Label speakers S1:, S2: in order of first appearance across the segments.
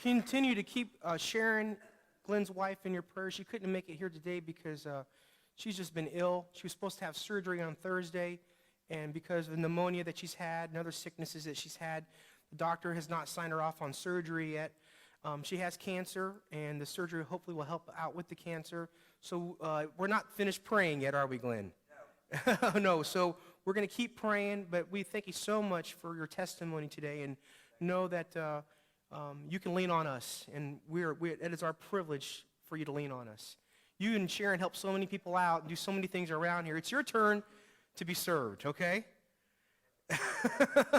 S1: Continue to keep Sharon, Glenn's wife, in your prayers. She couldn't make it here today because she's just been ill. She was supposed to have surgery on Thursday, and because of the pneumonia that she's had and other sicknesses that she's had, the doctor has not signed her off on surgery yet. She has cancer, and the surgery hopefully will help out with the cancer. So we're not finished praying yet, are we, Glenn? No. No, so we're going to keep praying, but we thank you so much for your testimony today, and know that you can lean on us, and it is our privilege for you to lean on us. You and Sharon help so many people out and do so many things around here. It's your turn to be served, okay?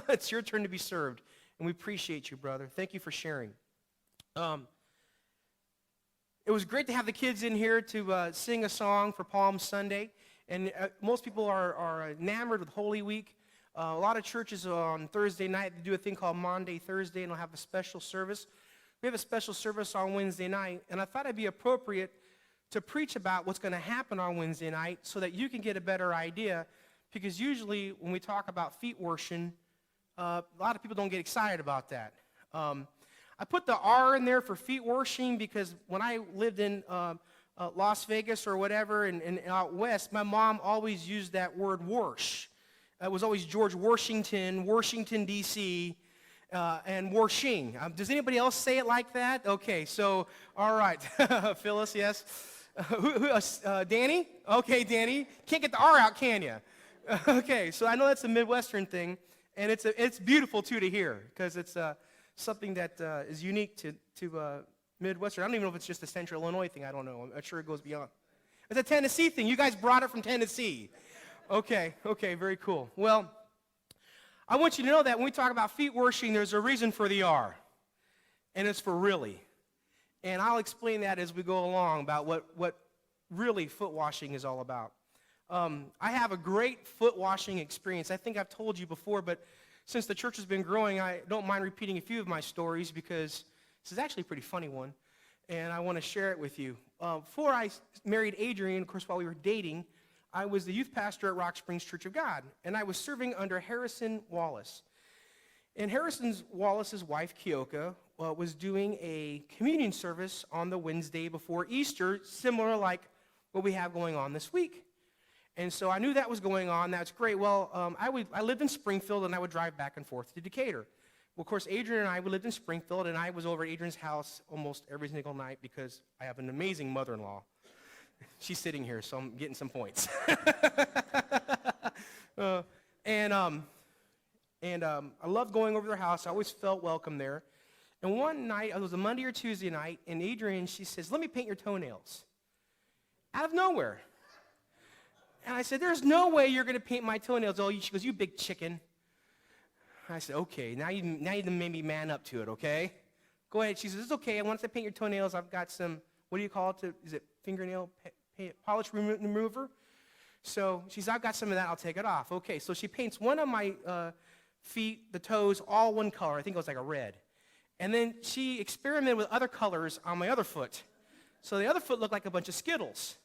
S1: It's your turn to be served, and we appreciate you, brother. Thank you for sharing. It was great to have the kids in here to sing a song for Palm Sunday, and most people are enamored with Holy Week. A lot of churches on Thursday night, they do a thing called Maundy Thursday, and they'll have a special service. We have a special service on Wednesday night, and I thought it'd be appropriate to preach about what's going to happen on Wednesday night so that you can get a better idea, because usually when we talk about feet washing, a lot of people don't get excited about that. I put the R in there for feet washing because when I lived in Las Vegas or whatever and out west, my mom always used that word wash. It was always George Washington, Washington, D.C., and washing. Does anybody else say it like that? Okay, so, all right. Phyllis, yes. Danny? Okay, Danny. Can't get the R out, can you? Okay, so I know that's a Midwestern thing, and it's beautiful, too, to hear, because it's something that is unique to Midwestern. I don't even know if it's just a Central Illinois thing. I don't know. I'm sure it goes beyond. It's a Tennessee thing. You guys brought it from Tennessee. Okay, very cool. Well, I want you to know that when we talk about feet washing, there's a reason for the R, and it's for really. And I'll explain that as we go along about what really foot washing is all about. I have a great foot washing experience. I think I've told you before, but since the church has been growing, I don't mind repeating a few of my stories because this is actually a pretty funny one, and I want to share it with you. Before I married Adrian, of course, while we were dating, I was the youth pastor at Rock Springs Church of God, and I was serving under Harrison Wallace. And Harrison Wallace's wife, Keoka, was doing a communion service on the Wednesday before Easter, similar like what we have going on this week. And so I knew that was going on. That's great. Well, I lived in Springfield, and I would drive back and forth to Decatur. Well, of course, Adrian and I, we lived in Springfield, and I was over at Adrian's house almost every single night because I have an amazing mother-in-law. She's sitting here, so I'm getting some points. I loved going over to their house. I always felt welcome there. And one night, it was a Monday or Tuesday night, and Adrian, she says, "Let me paint your toenails." Out of nowhere. And I said, "There's no way you're going to paint my toenails." Oh, she goes, "You big chicken." I said, "Okay, now you made me man up to it, okay? Go ahead." She says, "It's okay. Once I paint your toenails, I've got some, what do you call it? Is it fingernail polish remover?" So she says, "I've got some of that. I'll take it off." Okay, so she paints one of my feet, the toes, all one color. I think it was like a red. And then she experimented with other colors on my other foot. So the other foot looked like a bunch of Skittles.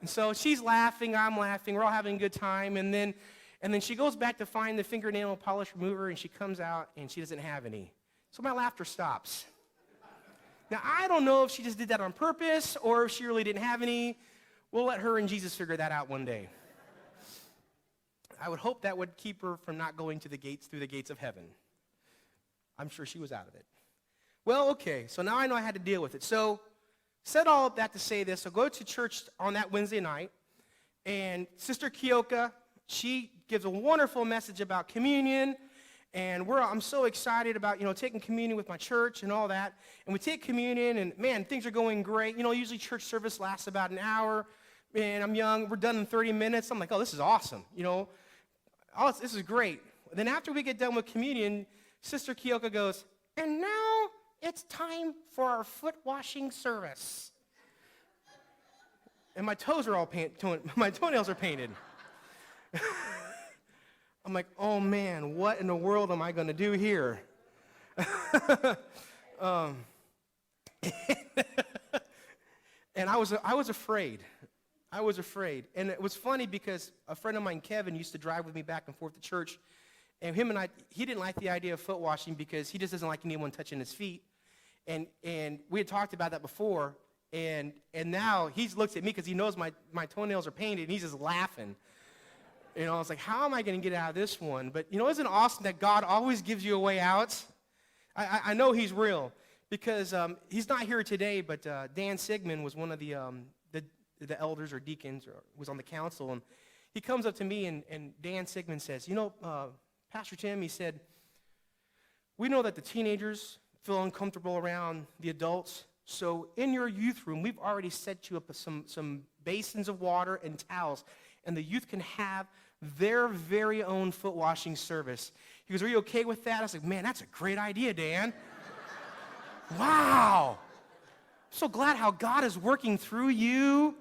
S1: And so she's laughing, I'm laughing, we're all having a good time, and then she goes back to find the fingernail polish remover, and she comes out, and she doesn't have any. So my laughter stops. Now, I don't know if she just did that on purpose, or if she really didn't have any. We'll let her and Jesus figure that out one day. I would hope that would keep her from not going through the gates of heaven. I'm sure she was out of it. Well, okay, so now I know I had to deal with it. So, said all of that to say this. So go to church on that Wednesday night, and Sister Keoka, she gives a wonderful message about communion, and I'm so excited about, taking communion with my church and all that. And we take communion, and man, things are going great. Usually church service lasts about an hour, and I'm young. We're done in 30 minutes. I'm like, oh, this is awesome. This is great. Then after we get done with communion, Sister Keoka goes, "And now it's time for our foot washing service." And my toes are all my toenails are painted. I'm like, oh man, what in the world am I going to do here? And I was afraid. I was afraid. And it was funny because a friend of mine, Kevin, used to drive with me back and forth to church. And he didn't like the idea of foot washing because he just doesn't like anyone touching his feet. And we had talked about that before, and now he looks at me because he knows my toenails are painted, and he's just laughing. I was like, how am I going to get out of this one? But, isn't it awesome that God always gives you a way out? I know he's real because he's not here today, but Dan Sigmund was one of the elders or deacons, or was on the council, and he comes up to me, and Dan Sigmund says, Pastor Tim, he said, we know that the teenagers feel uncomfortable around the adults, so in your youth room, we've already set you up with some basins of water and towels, and the youth can have their very own foot washing service. He goes, are you okay with that? I was like, man, that's a great idea, Dan. Wow. I'm so glad how God is working through you.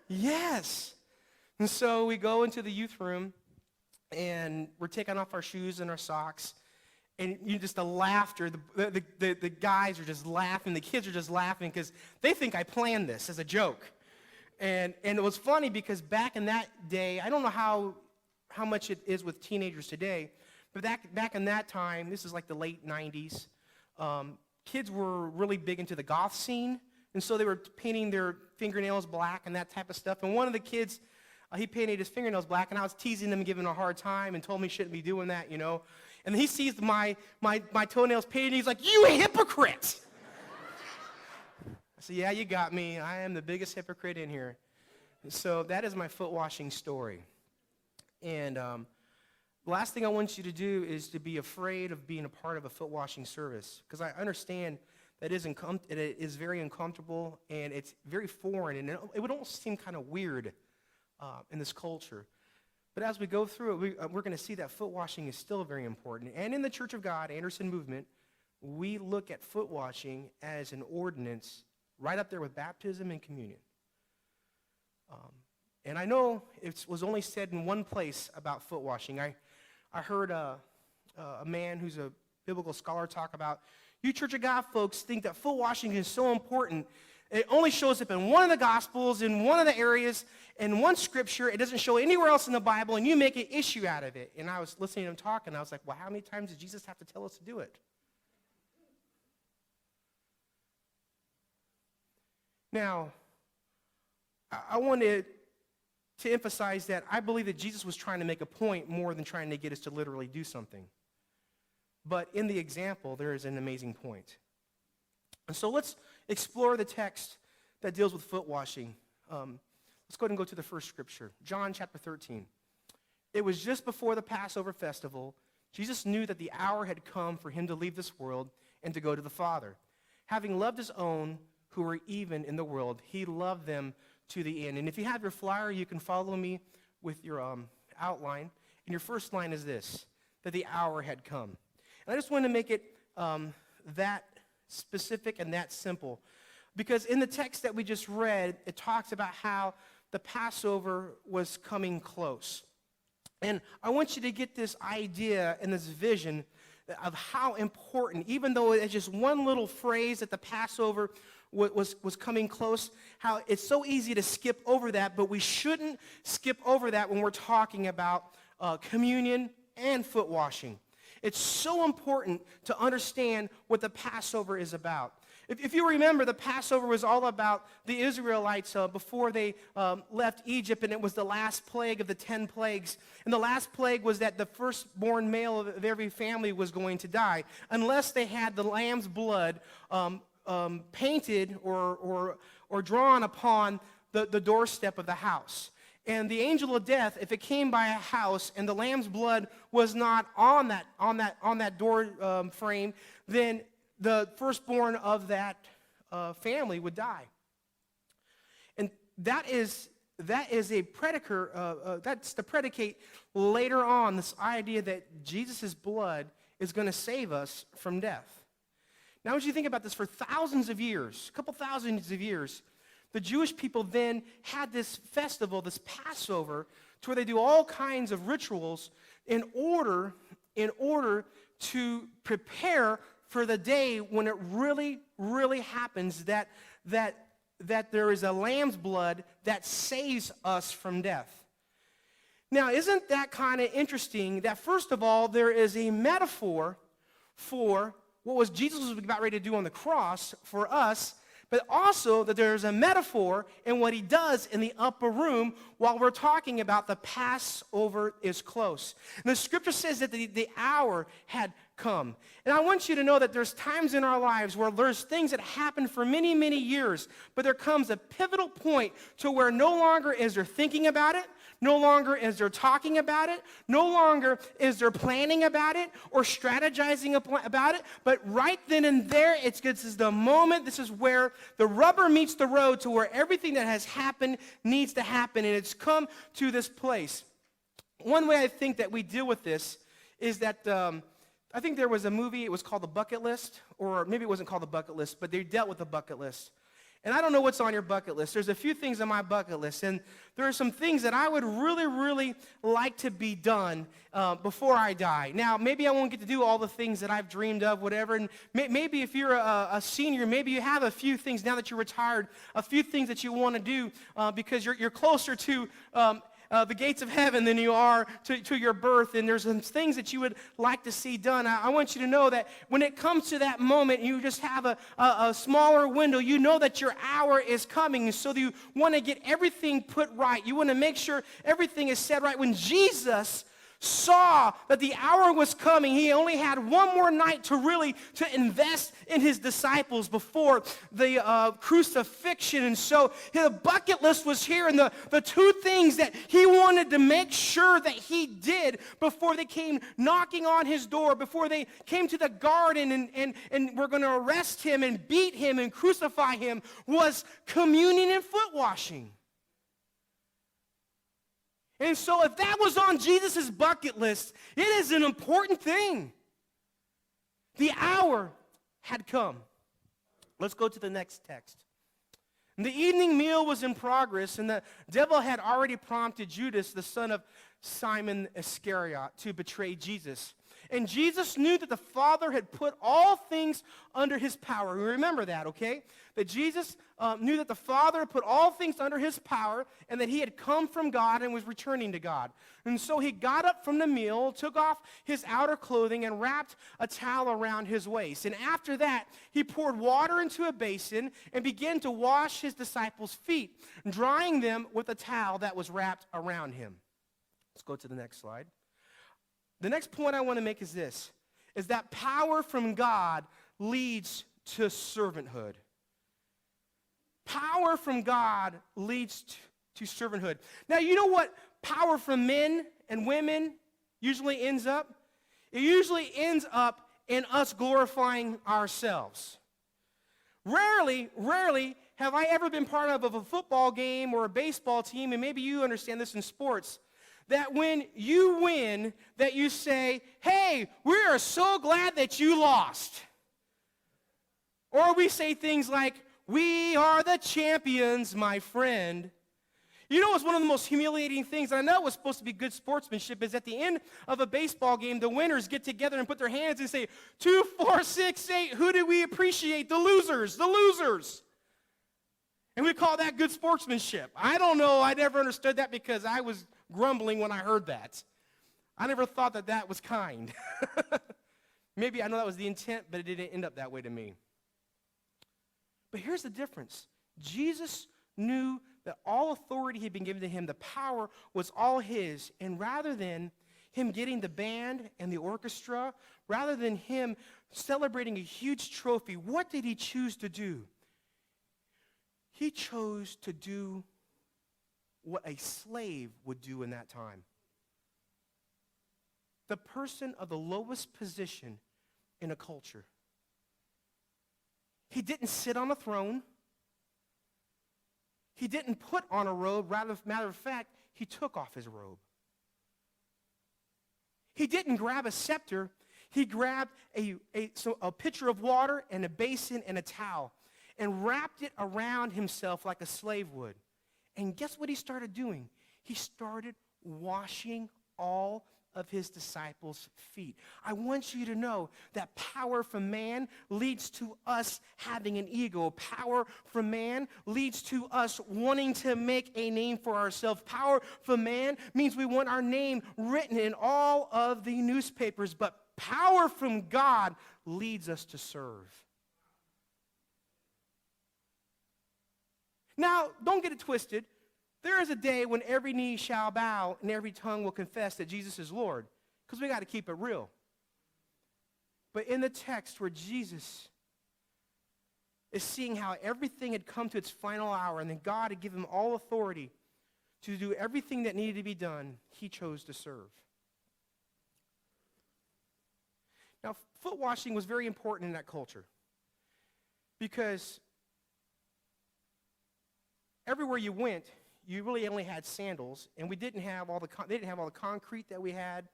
S1: Yes. And so we go into the youth room, and we're taking off our shoes and our socks, and just the laughter, the guys are just laughing, the kids are just laughing because they think I planned this as a joke. And it was funny because back in that day, I don't know how much it is with teenagers today, but back in that time, this is like the late 90s, kids were really big into the goth scene, and so they were painting their fingernails black and that type of stuff. And one of the kids, he painted his fingernails black, and I was teasing him and giving him a hard time and told him he shouldn't be doing that, And he sees my toenails painted, and he's like, you hypocrite! I said, yeah, you got me. I am the biggest hypocrite in here. So that is my foot washing story. And the last thing I want you to do is to be afraid of being a part of a foot washing service, because I understand that it is very uncomfortable and it's very foreign, and it would almost seem kind of weird in this culture. But as we go through it, we're going to see that foot washing is still very important. And in the Church of God, Anderson Movement, we look at foot washing as an ordinance right up there with baptism and communion. And I know it was only said in one place about foot washing. I heard a man who's a biblical scholar talk about, you Church of God folks think that foot washing is so important. It only shows up in one of the Gospels, in one of the areas, in one scripture. It doesn't show anywhere else in the Bible, and you make an issue out of it. And I was listening to him talk, and I was like, well, how many times did Jesus have to tell us to do it? Now, I wanted to emphasize that I believe that Jesus was trying to make a point more than trying to get us to literally do something. But in the example, there is an amazing point. And so let's explore the text that deals with foot washing. Let's go ahead and go to the first scripture, John chapter 13. It was just before the Passover festival. Jesus knew that the hour had come for him to leave this world and to go to the Father. Having loved his own who were even in the world, he loved them to the end. And if you have your flyer, you can follow me with your outline. And your first line is this, that the hour had come. And I just want to make it that specific and that simple. Because in the text that we just read, it talks about how the Passover was coming close. And I want you to get this idea and this vision of how important, even though it's just one little phrase that the Passover was coming close, how it's so easy to skip over that, but we shouldn't skip over that when we're talking about communion and foot washing. It's so important to understand what the Passover is about. If you remember, the Passover was all about the Israelites before they left Egypt, and it was the last plague of the 10 plagues. And the last plague was that the firstborn male of every family was going to die, unless they had the lamb's blood painted or drawn upon the doorstep of the house. And the angel of death, if it came by a house and the lamb's blood was not on that door frame, then the firstborn of that family would die. And that is a predicate. That's the predicate later on, this idea that Jesus' blood is going to save us from death. Now, as you think about this, for thousands of years, a couple thousands of years, the Jewish people then had this festival, this Passover, to where they do all kinds of rituals in order to prepare for the day when it really, really happens, that there is a lamb's blood that saves us from death. Now, isn't that kind of interesting that, first of all, there is a metaphor for what was Jesus was about ready to do on the cross for us, but also that there's a metaphor in what he does in the upper room while we're talking about the Passover is close. And the scripture says that the hour had come. And I want you to know that there's times in our lives where there's things that happen for many, many years, but there comes a pivotal point to where no longer is there thinking about it, no longer is there talking about it, no longer is there planning about it or strategizing about it, but right then and there, this is the moment, this is where the rubber meets the road to where everything that has happened needs to happen, and it's come to this place. One way I think that we deal with this is that I think there was a movie, it was called The Bucket List, or maybe it wasn't called The Bucket List, but they dealt with the bucket list. And I don't know what's on your bucket list. There's a few things on my bucket list, and there are some things that I would really, really like to be done before I die. Now, maybe I won't get to do all the things that I've dreamed of, whatever, and maybe if you're a senior, maybe you have a few things now that you're retired, a few things that you want to do because you're closer to the gates of heaven than you are to your birth, and there's some things that you would like to see done. I want you to know that when it comes to that moment, you just have a smaller window. You know that your hour is coming, so you want to get everything put right. You want to make sure everything is set right. When Jesus saw that the hour was coming, he only had one more night to invest in his disciples before the crucifixion. And so the bucket list was here, and the two things that he wanted to make sure that he did before they came knocking on his door, before they came to the garden and were going to arrest him and beat him and crucify him, was communion and foot washing. And so if that was on Jesus' bucket list, it is an important thing. The hour had come. Let's go to the next text. The evening meal was in progress, and the devil had already prompted Judas, the son of Simon Iscariot, to betray Jesus. And Jesus knew that the Father had put all things under his power. Remember that, okay? That Jesus knew that the Father put all things under his power, and that he had come from God and was returning to God. And so he got up from the meal, took off his outer clothing, and wrapped a towel around his waist. And after that, he poured water into a basin and began to wash his disciples' feet, drying them with a towel that was wrapped around him. Let's go to the next slide. The next point I want to make is this, is that power from God leads to servanthood. Power from God leads to servanthood. Now, you know what power from men and women usually ends up? It usually ends up in us glorifying ourselves. Rarely have I ever been part of a football game or a baseball team, and maybe you understand this in sports, that when you win, that you say, hey, we are so glad that you lost. Or we say things like, we are the champions, my friend. You know what's one of the most humiliating things, and I know it was supposed to be good sportsmanship, is at the end of a baseball game, the winners get together and put their hands and say, 2, 4, 6, 8, who do we appreciate? The losers, the losers. And we call that good sportsmanship. I don't know, I never understood that because I was grumbling when I heard that. I never thought that that was kind. Maybe I know that was the intent, but it didn't end up that way to me. But here's the difference. Jesus knew that all authority had been given to him. The power was all his. And rather than him getting the band and the orchestra, rather than him celebrating a huge trophy, what did he choose to do? He chose to do what a slave would do in that time. The person of the lowest position in a culture. He didn't sit on a throne. He didn't put on a robe. Matter of fact, he took off his robe. He didn't grab a scepter. He grabbed a pitcher of water and a basin and a towel and wrapped it around himself like a slave would. And guess what he started doing? He started washing all of his disciples' feet. I want you to know that power from man leads to us having an ego. Power from man leads to us wanting to make a name for ourselves. Power from man means we want our name written in all of the newspapers. But power from God leads us to serve. Now, don't get it twisted. There is a day when every knee shall bow and every tongue will confess that Jesus is Lord, because we got to keep it real. But in the text where Jesus is seeing how everything had come to its final hour and then God had given him all authority to do everything that needed to be done, he chose to serve. Now, foot washing was very important in that culture because everywhere you went, you really only had sandals, and they didn't have all the concrete that we had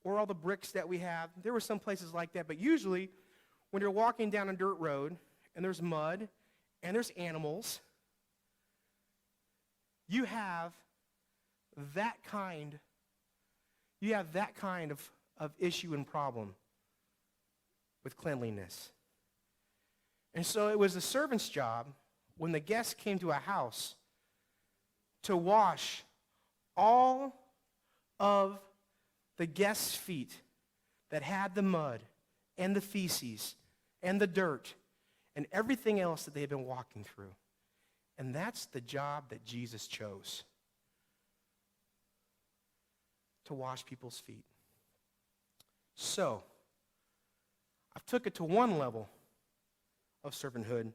S1: or all the bricks that we have. There were some places like that, but usually when you're walking down a dirt road and there's mud and there's animals, you have that kind of issue and problem with cleanliness. And so it was the servant's job when the guests came to a house to wash all of the guests' feet that had the mud and the feces and the dirt and everything else that they had been walking through. And that's the job that Jesus chose, to wash people's feet. So, I've took it to one level of servanthood.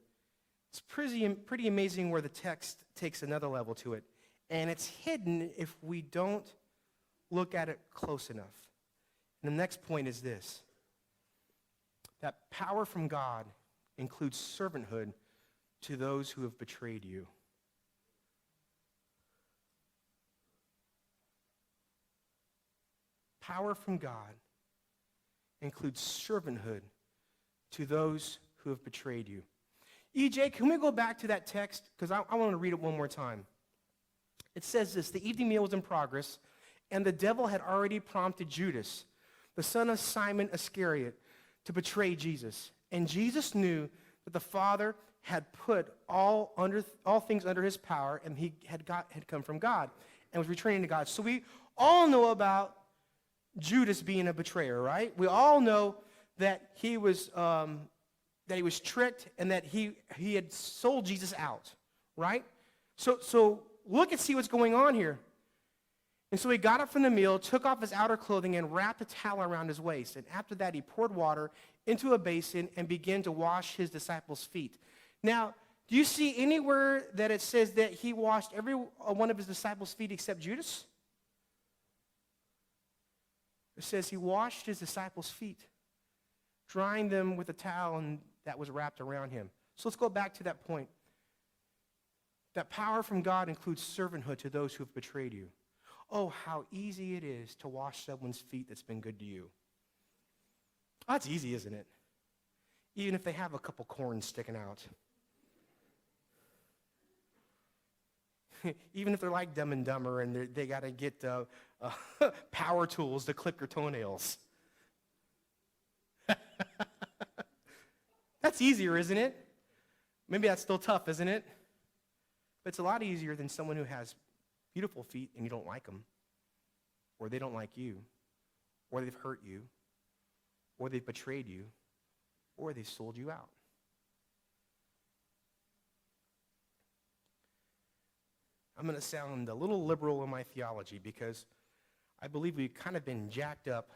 S1: It's pretty amazing where the text takes another level to it. And it's hidden if we don't look at it close enough. And the next point is this: that power from God includes servanthood to those who have betrayed you. Power from God includes servanthood to those who have betrayed you. EJ, can we go back to that text? Because I want to read it one more time. It says this: the evening meal was in progress, and the devil had already prompted Judas, the son of Simon Iscariot, to betray Jesus. And Jesus knew that the Father had put all things under his power, and he had come from God and was returning to God. So we all know about Judas being a betrayer, right? We all know that he was tricked and that he had sold Jesus out, right? So look and see what's going on here. And so he got up from the meal, took off his outer clothing, and wrapped a towel around his waist. And after that, he poured water into a basin and began to wash his disciples' feet. Now, do you see anywhere that it says that he washed every one of his disciples' feet except Judas? It says he washed his disciples' feet, drying them with a towel that was wrapped around him. So let's go back to that point. That power from God includes servanthood to those who have betrayed you. Oh, how easy it is to wash someone's feet that's been good to you. Oh, that's easy, isn't it? Even if they have a couple corns sticking out. Even if they're like Dumb and Dumber and they got to get power tools to clip your toenails. That's easier, isn't it? Maybe that's still tough, isn't it? But it's a lot easier than someone who has beautiful feet and you don't like them, or they don't like you, or they've hurt you, or they've betrayed you, or they've sold you out. I'm going to sound a little liberal in my theology because I believe we've kind of been jacked up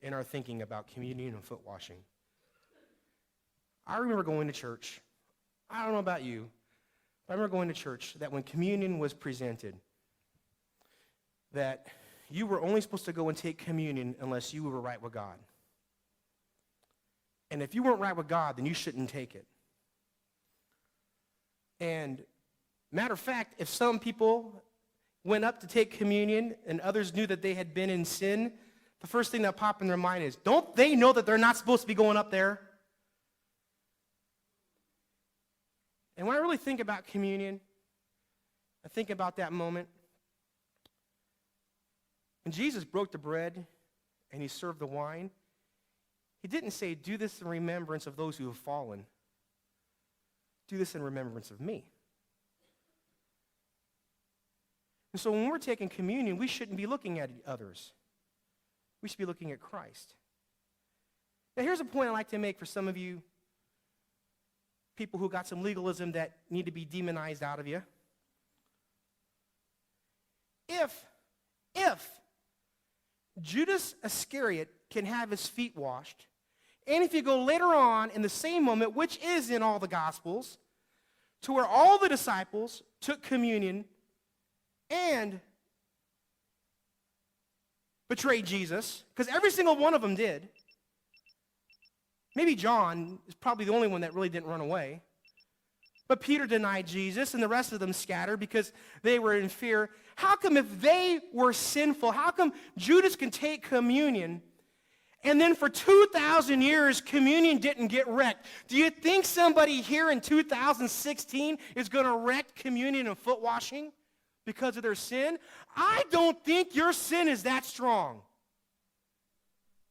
S1: in our thinking about communion and foot washing. I remember going to church. I don't know about you, but I remember going to church that when communion was presented, that you were only supposed to go and take communion unless you were right with God. And if you weren't right with God, then you shouldn't take it. And matter of fact, if some people went up to take communion and others knew that they had been in sin, the first thing that popped in their mind is, don't they know that they're not supposed to be going up there? And when I really think about communion, I think about that moment. When Jesus broke the bread and he served the wine, he didn't say, do this in remembrance of those who have fallen. Do this in remembrance of me. And so when we're taking communion, we shouldn't be looking at others. We should be looking at Christ. Now, here's a point I'd like to make for some of you people who got some legalism that need to be demonized out of you. If Judas Iscariot can have his feet washed, and if you go later on in the same moment, which is in all the Gospels, to where all the disciples took communion and betrayed Jesus, because every single one of them did. Maybe John is probably the only one that really didn't run away. But Peter denied Jesus, and the rest of them scattered because they were in fear. How come if they were sinful, how come Judas can take communion, and then for 2,000 years, communion didn't get wrecked? Do you think somebody here in 2016 is going to wreck communion and foot washing because of their sin? I don't think your sin is that strong.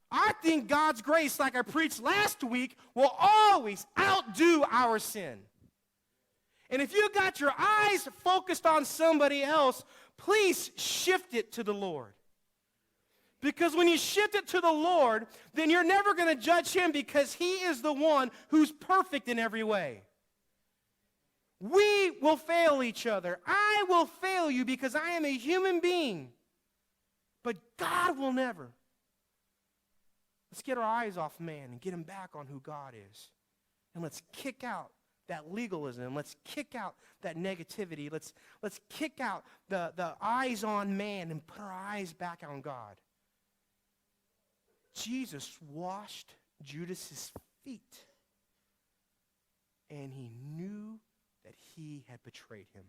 S1: I think God's grace, like I preached last week, will always outdo our sin. And if you got your eyes focused on somebody else, please shift it to the Lord. Because when you shift it to the Lord, then you're never going to judge him because he is the one who's perfect in every way. We will fail each other. I will fail you because I am a human being. But God will never. Let's get our eyes off man and get him back on who God is. And let's kick out that legalism. Let's kick out that negativity. Let's kick out the eyes on man and put our eyes back on God. Jesus washed Judas's feet, and he knew that he had betrayed him.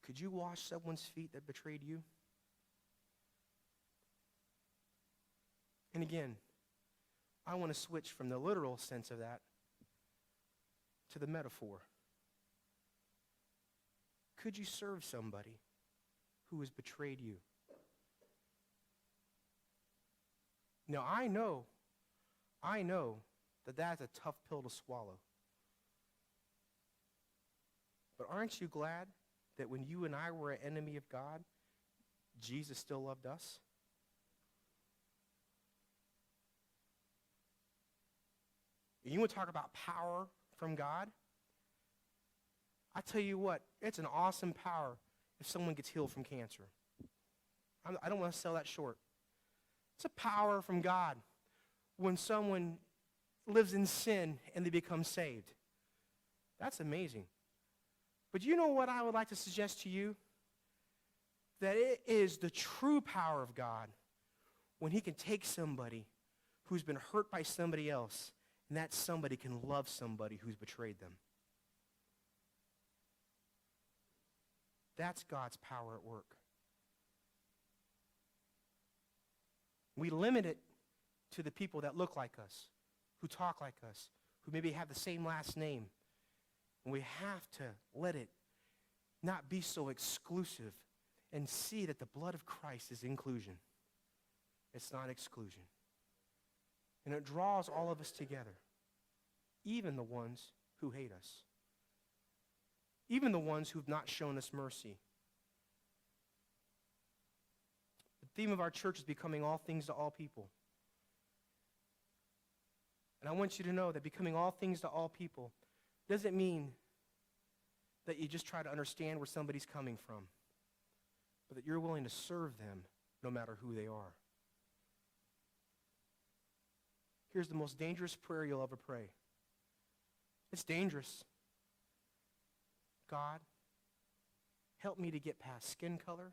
S1: Could you wash someone's feet that betrayed you? And again, I want to switch from the literal sense of that to the metaphor. Could you serve somebody who has betrayed you? Now, I know that that's a tough pill to swallow. But aren't you glad that when you and I were an enemy of God, Jesus still loved us? You want to talk about power from God? I tell you what, it's an awesome power if someone gets healed from cancer. I don't want to sell that short. It's a power from God when someone lives in sin and they become saved. That's amazing. But you know what I would like to suggest to you? That it is the true power of God when he can take somebody who's been hurt by somebody else, and that somebody can love somebody who's betrayed them. That's God's power at work. We limit it to the people that look like us, who talk like us, who maybe have the same last name. And we have to let it not be so exclusive and see that the blood of Christ is inclusion. It's not exclusion. And it draws all of us together, even the ones who hate us, even the ones who've not shown us mercy. The theme of our church is becoming all things to all people. And I want you to know that becoming all things to all people doesn't mean that you just try to understand where somebody's coming from, but that you're willing to serve them no matter who they are. Here's the most dangerous prayer you'll ever pray. It's dangerous. God, help me to get past skin color,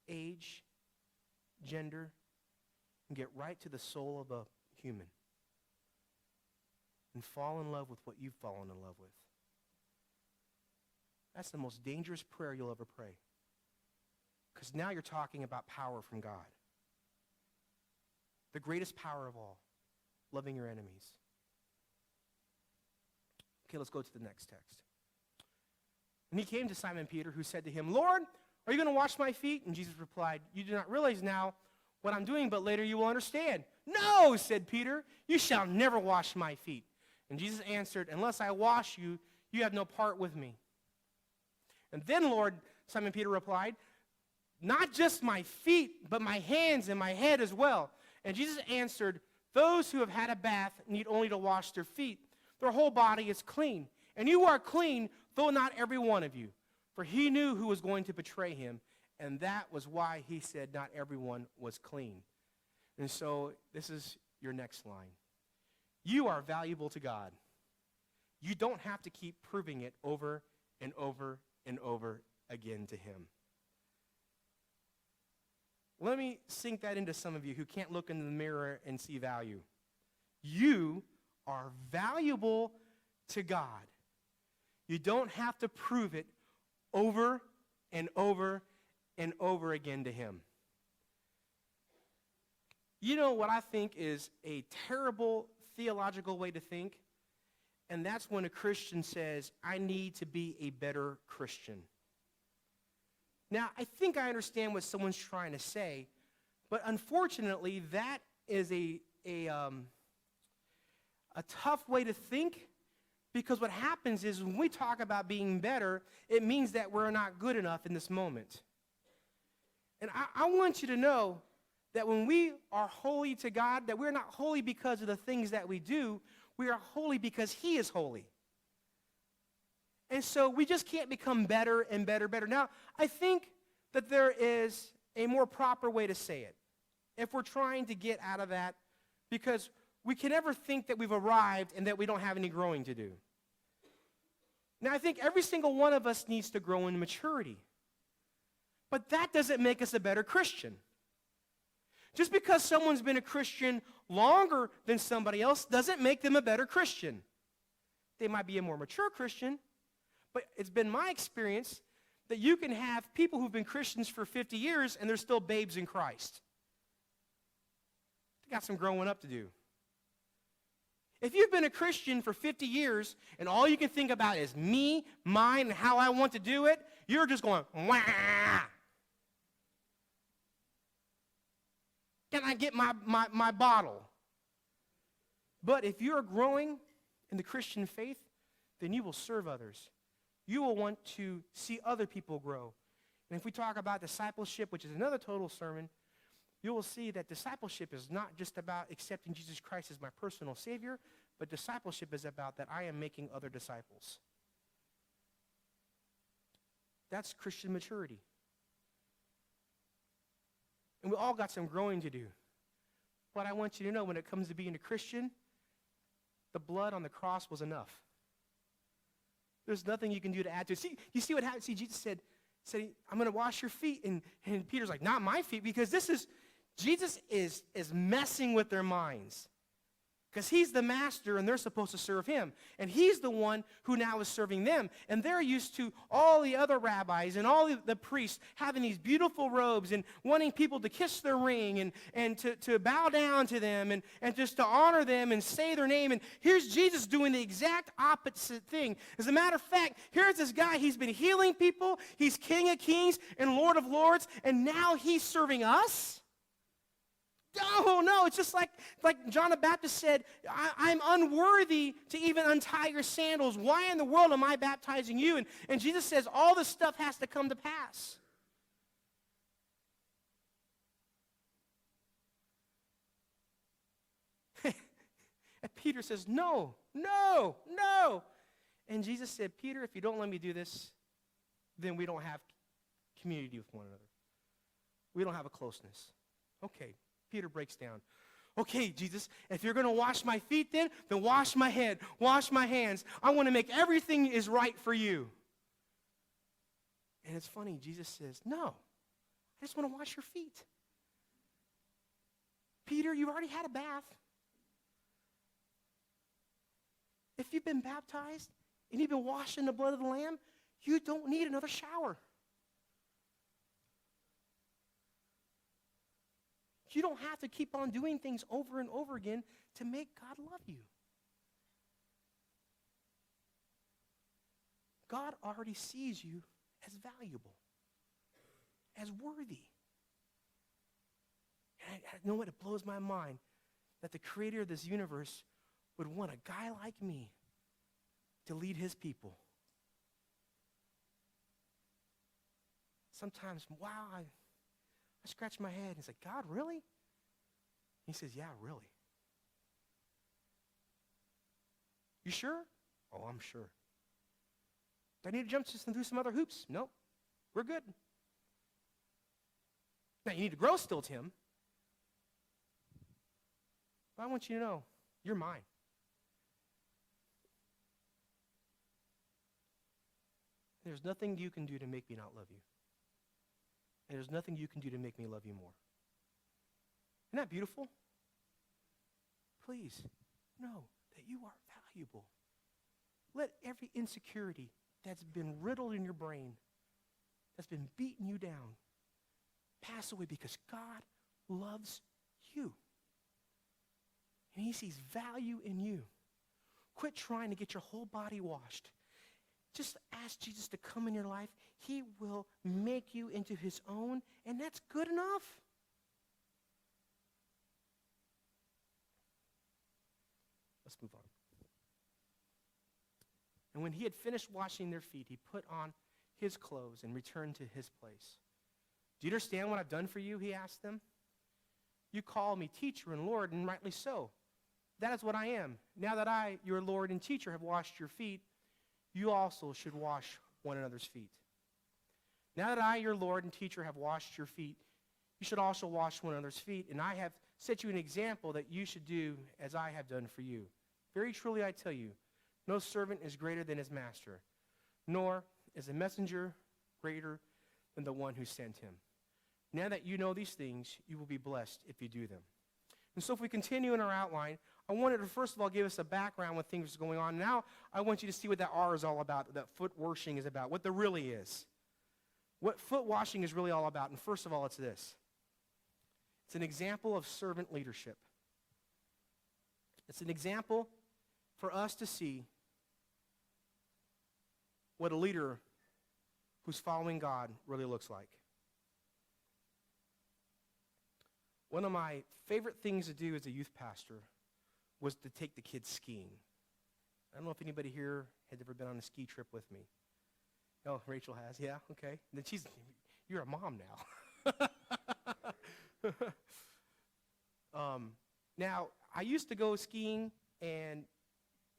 S1: age, gender, and get right to the soul of a human and fall in love with what you've fallen in love with. That's the most dangerous prayer you'll ever pray, because now you're talking about power from God. The greatest power of all, loving your enemies. Okay, let's go to the next text. And he came to Simon Peter, who said to him, Lord, are you going to wash my feet? And Jesus replied, you do not realize now what I'm doing, but later you will understand. No, said Peter, you shall never wash my feet. And Jesus answered, unless I wash you, you have no part with me. And then, Lord, Simon Peter replied, not just my feet, but my hands and my head as well. And Jesus answered, those who have had a bath need only to wash their feet. Their whole body is clean. And you are clean, though not every one of you. For he knew who was going to betray him, and that was why he said not everyone was clean. And so this is your next line. You are valuable to God. You don't have to keep proving it over and over and over again to him. Let me sink that into some of you who can't look into the mirror and see value. You are valuable to God. You don't have to prove it over and over and over again to him. You know what I think is a terrible theological way to think? And that's when a Christian says, I need to be a better Christian. Now, I think I understand what someone's trying to say, but unfortunately, that is a tough way to think, because what happens is when we talk about being better, it means that we're not good enough in this moment. And I want you to know that when we are holy to God, that we're not holy because of the things that we do. We are holy because he is holy. And so we just can't become better and better, better. Now, I think that there is a more proper way to say it if we're trying to get out of that, because we can never think that we've arrived and that we don't have any growing to do. Now, I think every single one of us needs to grow in maturity. But that doesn't make us a better Christian. Just because someone's been a Christian longer than somebody else doesn't make them a better Christian. They might be a more mature Christian, but it's been my experience that you can have people who've been Christians for 50 years and they're still babes in Christ. They got some growing up to do. If you've been a Christian for 50 years and all you can think about is me, mine, and how I want to do it, you're just going, wah. Can I get my bottle? But if you're growing in the Christian faith, then you will serve others. You will want to see other people grow. And if we talk about discipleship, which is another total sermon, you will see that discipleship is not just about accepting Jesus Christ as my personal Savior, but discipleship is about that I am making other disciples. That's Christian maturity. And we all got some growing to do. But I want you to know, when it comes to being a Christian, the blood on the cross was enough. There's nothing you can do to add to it. See, you see what happened? See, Jesus said I'm going to wash your feet. And Peter's like, not my feet, because Jesus is messing with their minds. Because he's the master and they're supposed to serve him. And he's the one who now is serving them. And they're used to all the other rabbis and all the priests having these beautiful robes and wanting people to kiss their ring and to bow down to them and just to honor them and say their name. And here's Jesus doing the exact opposite thing. As a matter of fact, here's this guy. He's been healing people. He's King of Kings and Lord of Lords. And now he's serving us? Oh, no, it's just like John the Baptist said, I'm unworthy to even untie your sandals. Why in the world am I baptizing you? And Jesus says all this stuff has to come to pass. And Peter says, no. And Jesus said, Peter, if you don't let me do this, then we don't have community with one another. We don't have a closeness. Okay. Peter breaks down. Okay, Jesus, if you're going to wash my feet then wash my head, wash my hands. I want to make everything is right for you. And it's funny, Jesus says, no, I just want to wash your feet. Peter, you've already had a bath. If you've been baptized and you've been washed in the blood of the Lamb, you don't need another shower. You don't have to keep on doing things over and over again to make God love you. God already sees you as valuable, as worthy. And I know what? It blows my mind that the creator of this universe would want a guy like me to lead his people. Sometimes, wow, I scratched my head. He's like, God, really? He says, yeah, really. You sure? Oh, I'm sure. Do I need to jump just through some other hoops? Nope. We're good. Now, you need to grow still, Tim. But I want you to know, you're mine. There's nothing you can do to make me not love you. And there's nothing you can do to make me love you more. Isn't that beautiful? Please know that you are valuable. Let every insecurity that's been riddled in your brain, that's been beating you down, pass away because God loves you. And he sees value in you. Quit trying to get your whole body washed. Just ask Jesus to come in your life. He will make you into his own, and that's good enough. Let's move on. And when he had finished washing their feet, he put on his clothes and returned to his place. Do you understand what I've done for you? He asked them. You call me teacher and Lord, and rightly so. That is what I am. Now that I, your Lord and teacher, have washed your feet, you also should wash one another's feet. Now that I, your Lord and teacher, have washed your feet, you should also wash one another's feet, and I have set you an example that you should do as I have done for you. Very truly I tell you, no servant is greater than his master, nor is a messenger greater than the one who sent him. Now that you know these things, you will be blessed if you do them. And so if we continue in our outline, I wanted to first of all give us a background with things going on. Now I want you to see what that R is all about, that foot washing is about, what there really is. What foot washing is really all about. And first of all, it's this. It's an example of servant leadership. It's an example for us to see what a leader who's following God really looks like. One of my favorite things to do as a youth pastor was to take the kids skiing. I don't know if anybody here has ever been on a ski trip with me. Oh, Rachel has. Yeah, okay. Then you're a mom now. Now, I used to go skiing, and,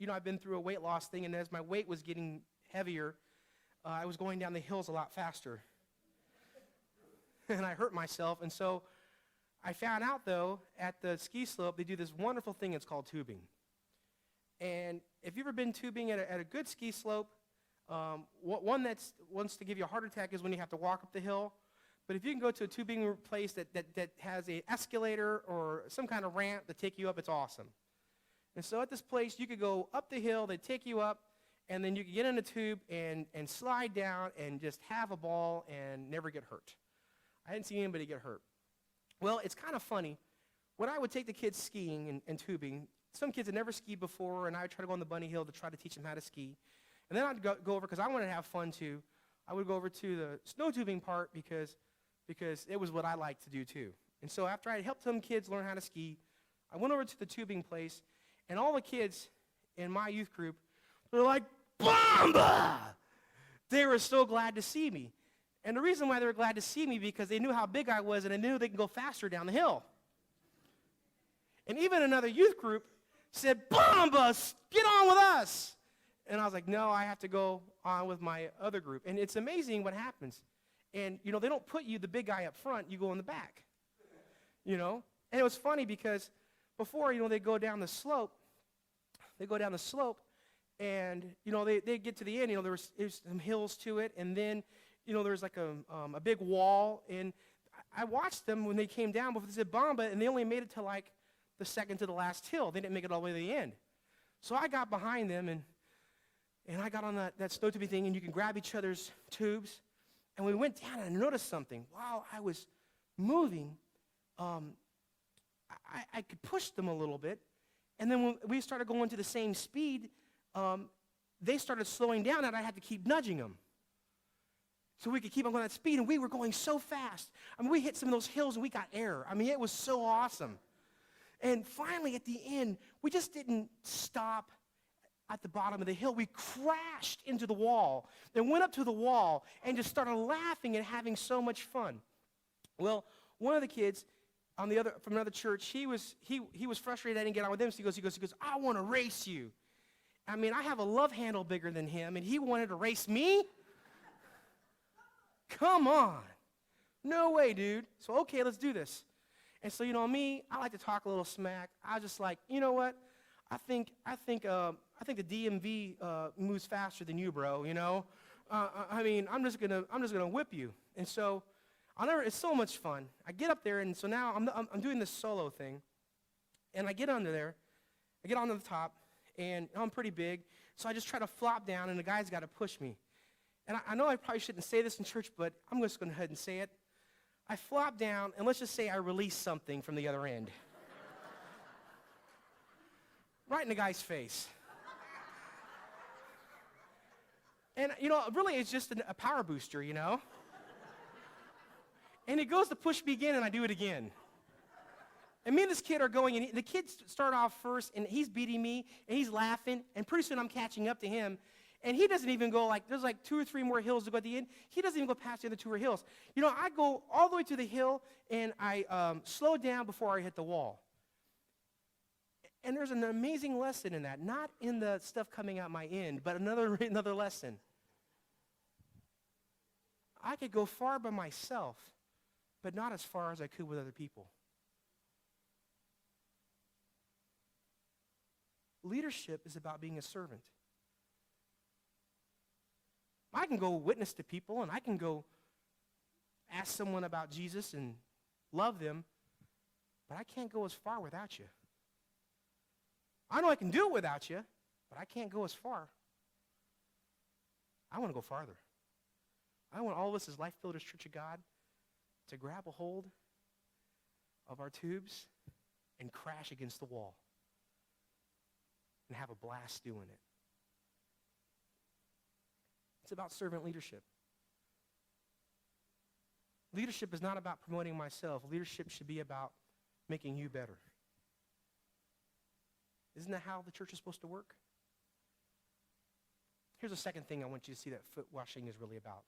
S1: I've been through a weight loss thing, and as my weight was getting heavier, I was going down the hills a lot faster. And I hurt myself, and so I found out, though, at the ski slope, they do this wonderful thing. It's called tubing. And if you've ever been tubing at a good ski slope, one that wants to give you a heart attack is when you have to walk up the hill. But if you can go to a tubing place that has an escalator or some kind of ramp to take you up, it's awesome. And so at this place, you could go up the hill, they take you up, and then you could get in a tube and slide down and just have a ball and never get hurt. I didn't see anybody get hurt. Well, it's kind of funny. When I would take the kids skiing and tubing, some kids had never skied before, and I would try to go on the bunny hill to try to teach them how to ski. And then I'd go over, because I wanted to have fun too, I would go over to the snow tubing part because it was what I liked to do too. And so after I had helped some kids learn how to ski, I went over to the tubing place, and all the kids in my youth group were like, Bomba! They were so glad to see me. And the reason why they were glad to see me because they knew how big I was, and they knew they could go faster down the hill. And even another youth group said, Bomba, get on with us. And I was like, no, I have to go on with my other group. And it's amazing what happens. And, they don't put you, the big guy up front, you go in the back. And it was funny because before, they go down the slope, and, they get to the end, there's some hills to it, and then, there's like a big wall, and I watched them when they came down before they said Bomba, and they only made it to like the second to the last hill. They didn't make it all the way to the end. So I got behind them, and I got on that snow tubing thing, and you can grab each other's tubes, and we went down, and I noticed something. While I was moving, I could push them a little bit, and then when we started going to the same speed, they started slowing down, and I had to keep nudging them. So we could keep on going at speed, and we were going so fast. We hit some of those hills, and we got air. It was so awesome. And finally, at the end, we just didn't stop at the bottom of the hill. We crashed into the wall and went up to the wall and just started laughing and having so much fun. Well, One of the kids from another church, he was frustrated I didn't get on with him, so he goes, I want to race you. I mean, I have a love handle bigger than him, and he wanted to race me? Come on. No way, dude. So, okay, let's do this. And so, me, I like to talk a little smack. I was just like, you know what? I think the DMV moves faster than you, bro. I mean, I'm just gonna whip you. And so, it's so much fun. I get up there, and so now I'm doing this solo thing, and I get under there, I get onto the top, and I'm pretty big, so I just try to flop down, and the guy's got to push me. And I know I probably shouldn't say this in church, but I'm just going to go ahead and say it. I flop down, and let's just say I release something from the other end. Right in the guy's face. And, really it's just a power booster, And he goes to push me again, and I do it again. And me and this kid are going, and the kid start off first, and he's beating me, and he's laughing, and pretty soon I'm catching up to him. And he doesn't even go there's 2 or 3 more hills to go at the end. He doesn't even go past the other 2 hills. I go all the way to the hill, and I slow down before I hit the wall. And there's an amazing lesson in that, not in the stuff coming out my end, but another lesson. I could go far by myself, but not as far as I could with other people. Leadership is about being a servant. I can go witness to people, and I can go ask someone about Jesus and love them, but I can't go as far without you. I know I can do it without you, but I can't go as far. I want to go farther. I want all of us as Life Builders Church of God to grab a hold of our tubes and crash against the wall and have a blast doing it. It's about servant leadership. Leadership is not about promoting myself. Leadership should be about making you better. Isn't that how the church is supposed to work? Here's the second thing I want you to see that foot washing is really about.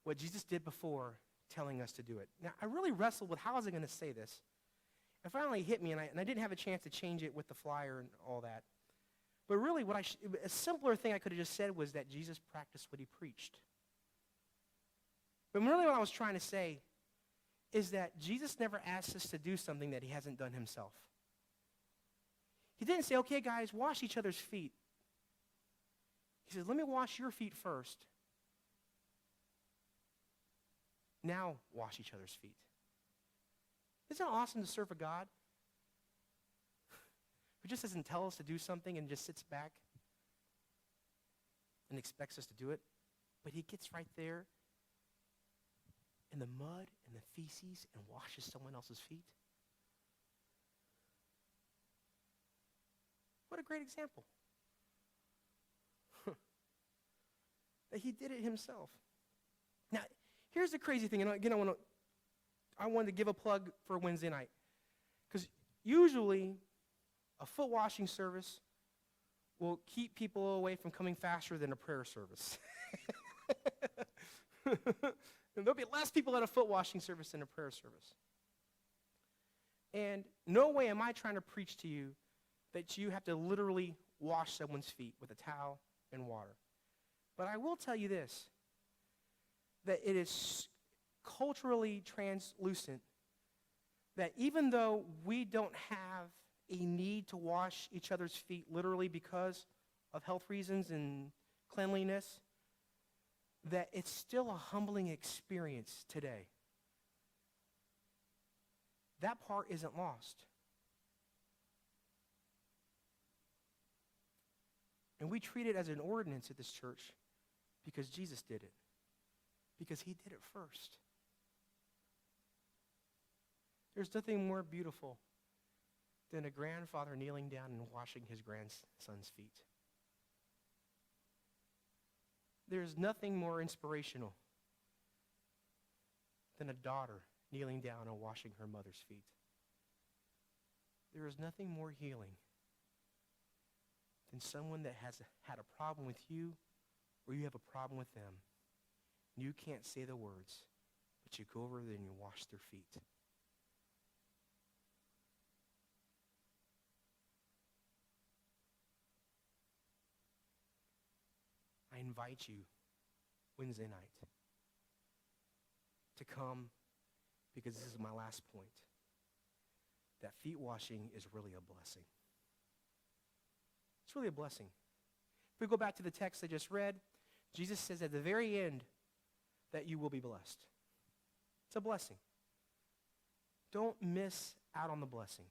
S1: What Jesus did before telling us to do it. Now, I really wrestled with how was I going to say this. It finally hit me, and I didn't have a chance to change it with the flyer and all that. But really, a simpler thing I could have just said was that Jesus practiced what he preached. But really what I was trying to say is that Jesus never asks us to do something that he hasn't done himself. He didn't say, okay, guys, wash each other's feet. He says, let me wash your feet first. Now wash each other's feet. Isn't it awesome to serve a God who just doesn't tell us to do something and just sits back and expects us to do it? But he gets right there in the mud and the feces and washes someone else's feet. What a great example. That he did it himself. Now, here's the crazy thing, and again, I wanted to give a plug for Wednesday night. Because usually, a foot washing service will keep people away from coming faster than a prayer service. And there'll be less people at a foot washing service than a prayer service. And no way am I trying to preach to you that you have to literally wash someone's feet with a towel and water. But I will tell you this, that it is culturally translucent that even though we don't have a need to wash each other's feet literally because of health reasons and cleanliness, that it's still a humbling experience today. That part isn't lost. And we treat it as an ordinance at this church because Jesus did it. Because he did it first. There's nothing more beautiful than a grandfather kneeling down and washing his grandson's feet. There's nothing more inspirational than a daughter kneeling down and washing her mother's feet. There is nothing more healing than someone that has had a problem with you or you have a problem with them. You can't say the words, But you go over there and you wash their feet. I invite you Wednesday night to come, because this is my last point, that feet washing is really a blessing. It's really a blessing. If we go back to the text I just read, Jesus says at the very end that you will be blessed. It's a blessing. Don't miss out on the blessing.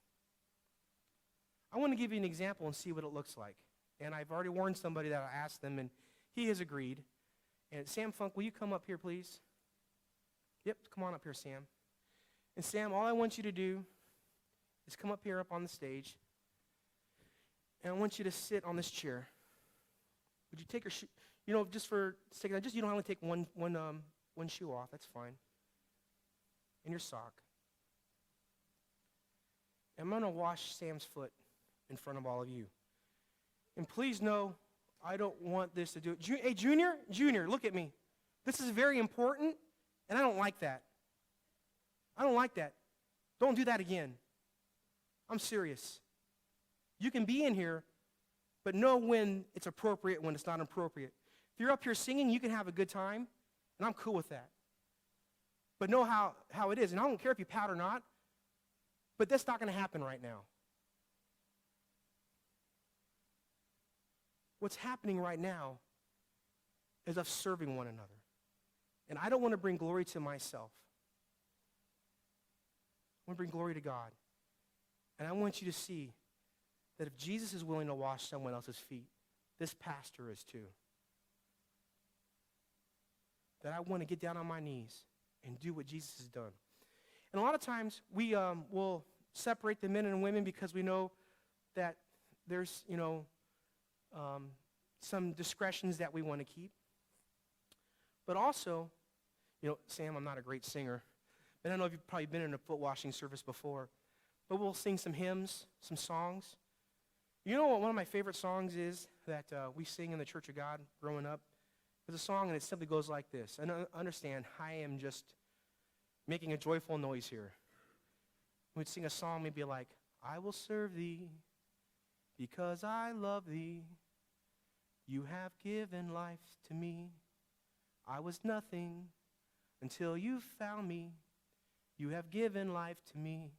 S1: I want to give you an example and see what it looks like. And I've already warned somebody that I asked them, and he has agreed. And Sam Funk, will you come up here, please? Yep, come on up here, Sam. And Sam, all I want you to do is come up here up on the stage. And I want you to sit on this chair. Would you take your shoe, just for a second, you don't only take one shoe off, that's fine. And your sock. And I'm going to wash Sam's foot in front of all of you. And please know, I don't want this to do it. Hey, Junior, look at me. This is very important, and I don't like that. I don't like that. Don't do that again. I'm serious. You can be in here, but know when it's appropriate, when it's not appropriate. If you're up here singing, you can have a good time, and I'm cool with that. But know how it is. And I don't care if you pout or not, but that's not going to happen right now. What's happening right now is us serving one another. And I don't want to bring glory to myself. I want to bring glory to God. And I want you to see that if Jesus is willing to wash someone else's feet, this pastor is too. That I want to get down on my knees and do what Jesus has done. And a lot of times we will separate the men and women because we know that there's, some discretions that we want to keep. But also, Sam, I'm not a great singer, but I know you've probably been in a foot washing service before, but we'll sing some hymns, some songs. You know what one of my favorite songs is that we sing in the Church of God growing up? There's a song, and it simply goes like this. And understand, I am just making a joyful noise here. We'd sing a song maybe like, I will serve thee because I love thee. You have given life to me. I was nothing until you found me. You have given life to me.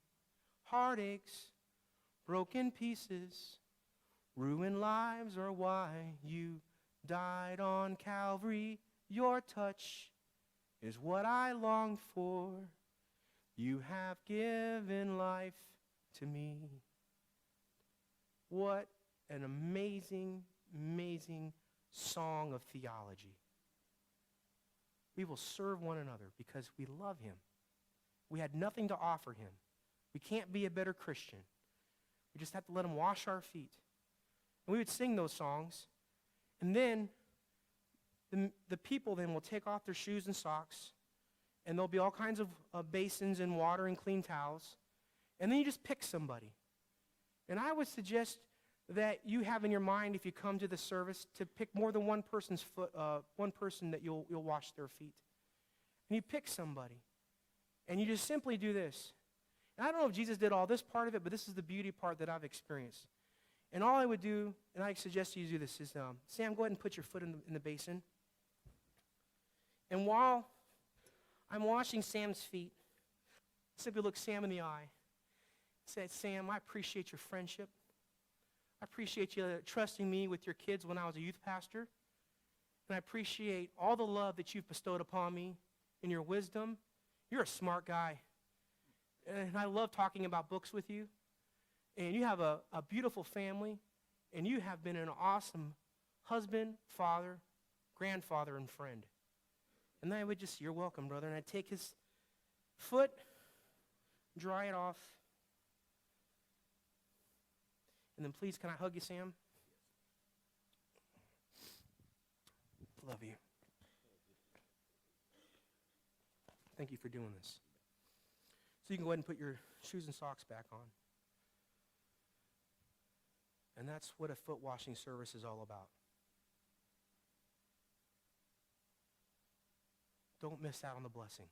S1: Heartaches, broken pieces, ruined lives are why you died on Calvary. Your touch is what I longed for. You have given life to me. What an amazing, amazing song of theology. We will serve one another because we love him. We had nothing to offer him. We can't be a better Christian. We just have to let him wash our feet. And we would sing those songs. And then the people then will take off their shoes and socks. And there'll be all kinds of basins and water and clean towels. And then you just pick somebody. And I would suggest that you have in your mind, if you come to the service, to pick more than one person's foot, one person that you'll wash their feet. And you pick somebody. And you just simply do this. And I don't know if Jesus did all this part of it, but this is the beauty part that I've experienced. And all I would do, and I suggest you do this, is, Sam, go ahead and put your foot in the basin. And while I'm washing Sam's feet, simply look Sam in the eye. Say, Sam, I appreciate your friendship. I appreciate you trusting me with your kids when I was a youth pastor. And I appreciate all the love that you've bestowed upon me and your wisdom. You're a smart guy. And I love talking about books with you. And you have a beautiful family. And you have been an awesome husband, father, grandfather, and friend. And then I would just, you're welcome, brother. And I'd take his foot, dry it off. And then please, can I hug you, Sam? Love you. Thank you for doing this. So you can go ahead and put your shoes and socks back on. And that's what a foot washing service is all about. Don't miss out on the blessing.